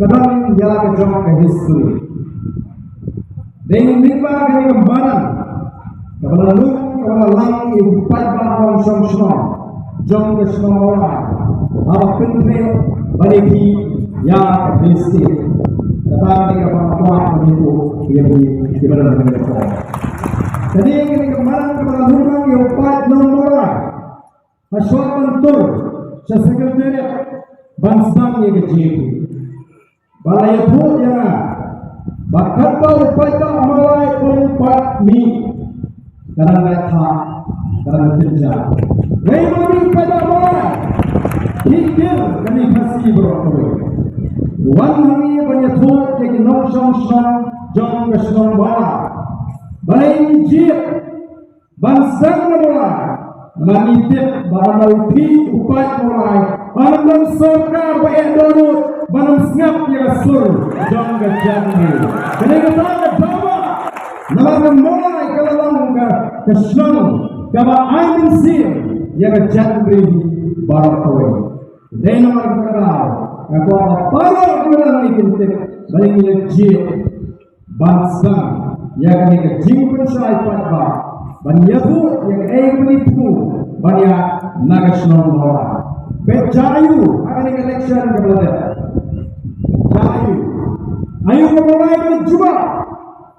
kadang dia ke jom ke history. Dengan lima kali kembaran, kepada lu, kepada lang empat tahun semua, jom ke semua orang. Apa penting bagi ya history. Tetapi kepada itu dia di mana mereka. Jadi kali kembaran kepada lu lang empat nombor. Asal bentur, sesekretariat bansang yang kecil. Balai itu yang bakat upaya mulai umpat mi karena kata karena kerja. Lain pada mulai hikir kami kasih berokoi. Wan kami banyak tu yang nongshong jom kesenong bala. Balai jip bansang mulai manitip bahawa upi upaya mulai. Alam sorkar baik dorot. Banam sengap yang sur jom gajian ni. Kena kata bawa nama mulai kalau ke Islam kama amin sih yang gajian beri barat kau. Jadi nama kata aku apa orang ni kita balik lagi bangsa yang ni kejim pun saya pada banyak yang penipu banyak nagasnon orang. Bejayu akan election kepada ayo mulai mencuba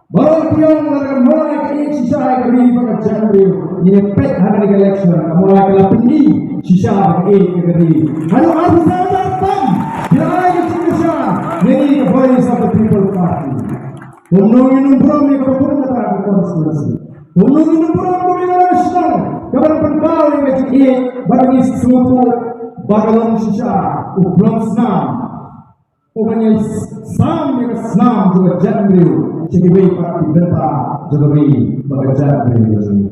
baru dia mulai ke sisa kali pada Januari ini pet hari election mulai ke pendi sisa ke kali lalu apa saja datang dia lagi sisa ini the voice of the people party unung berom ni kau pun kata konstitusi unung berom kau ni nasional kapan penbau yang kecil bagi suatu bagalan sisa ublang senam Pokoknya sampai senam juga Januari, jadi baik parti beta jadi baik pada Januari.